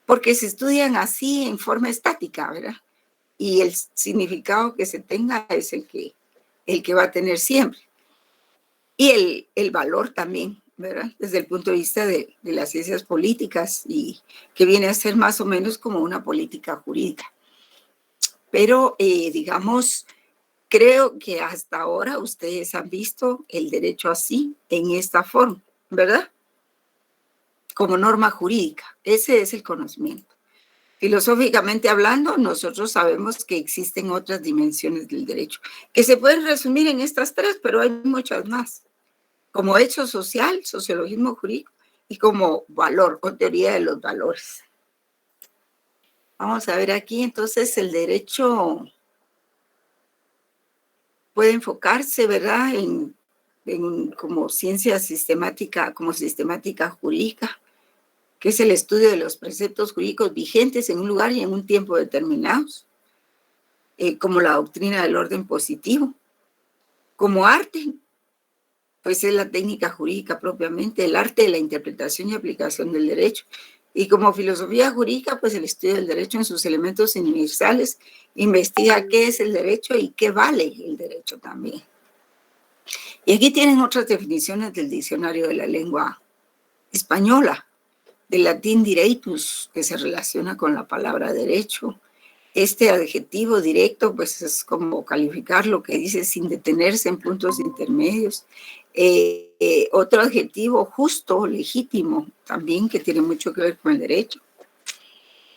porque se estudian así en forma estática, ¿verdad? Y el significado que se tenga es el que va a tener siempre. Y el valor también, ¿verdad? Desde el punto de vista de las ciencias políticas y que viene a ser más o menos como una política jurídica. Pero, digamos, creo que hasta ahora ustedes han visto el derecho así, en esta forma, ¿verdad? Como norma jurídica. Ese es el conocimiento. Filosóficamente hablando, nosotros sabemos que existen otras dimensiones del derecho, que se pueden resumir en estas tres, pero hay muchas más. Como hecho social, sociologismo jurídico, y como valor o teoría de los valores. Vamos a ver aquí, entonces, el derecho puede enfocarse, ¿verdad?, en como ciencia sistemática, como sistemática jurídica, que es el estudio de los preceptos jurídicos vigentes en un lugar y en un tiempo determinados, como la doctrina del orden positivo. Como arte, pues es la técnica jurídica propiamente, el arte de la interpretación y aplicación del derecho. Y como filosofía jurídica, pues el estudio del derecho en sus elementos universales investiga qué es el derecho y qué vale el derecho también. Y aquí tienen otras definiciones del diccionario de la lengua española, del latín direitus, que se relaciona con la palabra derecho. Este adjetivo directo, pues es como calificar lo que dice sin detenerse en puntos intermedios. Otro adjetivo justo, legítimo, también que tiene mucho que ver con el derecho.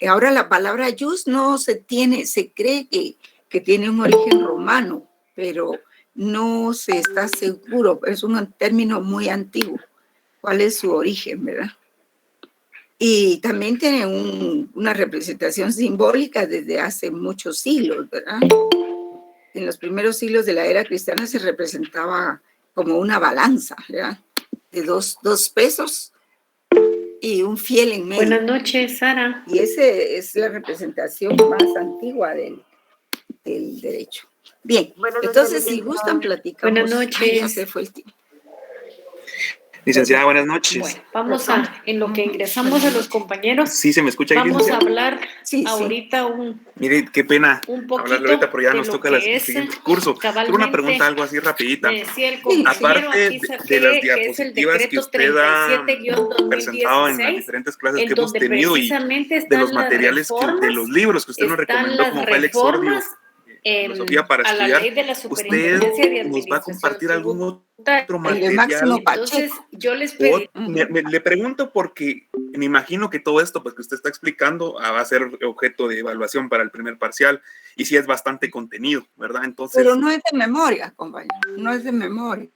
Ahora la palabra jus no se cree que tiene un origen romano, pero no se está seguro, es un término muy antiguo. ¿Cuál es su origen, verdad? Y también tiene una representación simbólica desde hace muchos siglos, ¿verdad? En los primeros siglos de la era cristiana se representaba como una balanza, ¿verdad? De dos pesos y un fiel en medio. Buenas noches, Sara. Y esa es la representación más antigua del derecho. Bien, entonces si gustan platicamos. Buenas noches. Ay, ya se fue el tiempo. Licenciada, buenas noches. Bueno, vamos en lo que ingresamos a los compañeros. Sí, se me escucha ahí, Vamos a licenciada. hablar Sí, sí. ahorita Mire, qué pena un poquito hablarle ahorita, pero ya de nos lo toca que el es siguiente curso. Tengo una cabalmente, pregunta algo así rapidita. me decía el compañero, Aparte aquí saqué de las que es el diapositivas que decreto usted ha 37-2016, presentado en las diferentes clases en que hemos donde tenido y precisamente de están los las materiales, de reformas, los libros que usted nos están recomendó, las como fue el exordio, reformas filosofía para a la estudiar, ley de la ¿usted superintendencia de nos va a administración compartir algún otro tributaria. El de Máximo material? Entonces, Pacheco. yo les pedí. Le pregunto porque me imagino que todo esto pues, que usted está explicando va a ser objeto de evaluación para el primer parcial y sí es bastante contenido, ¿verdad? Entonces, Pero no es de memoria, compañero, no es de memoria.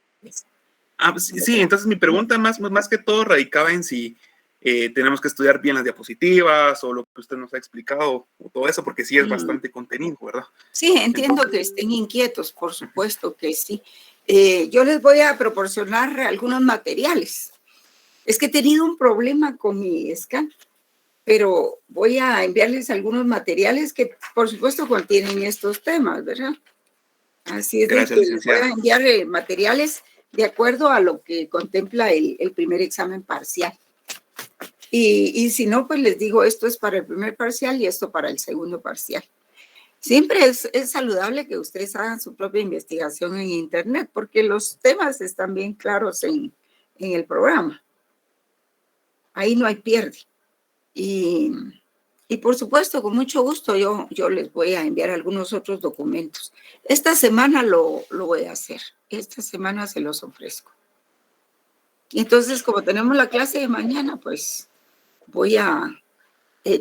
sí, entonces mi pregunta más que todo radicaba en si tenemos que estudiar bien las diapositivas o lo que usted nos ha explicado o todo eso, porque sí es bastante contenido, ¿verdad? Sí, entiendo que estén inquietos, por supuesto que sí. Yo les voy a proporcionar algunos materiales. Es que he tenido un problema con mi scan, pero voy a enviarles algunos materiales que, por supuesto, contienen estos temas, ¿verdad? Así es. Gracias, de que les voy licenciada. a enviar materiales de acuerdo a lo que contempla el primer examen parcial. Y si no, pues les digo, esto es para el primer parcial y esto para el segundo parcial. Siempre es saludable que ustedes hagan su propia investigación en Internet, porque los temas están bien claros en el programa. Ahí no hay pierde. Y por supuesto, con mucho gusto, yo les voy a enviar algunos otros documentos. Esta semana lo voy a hacer. Esta semana se los ofrezco. Y entonces, como tenemos la clase de mañana, pues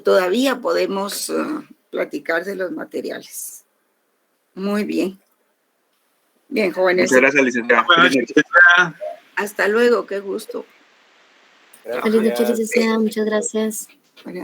todavía podemos platicar de los materiales. Muy bien. Bien, jóvenes. Muchas gracias, licenciada. Buenas noches, licenciada. Hasta luego, qué gusto. Feliz noche, licenciada. Muchas gracias. Buenas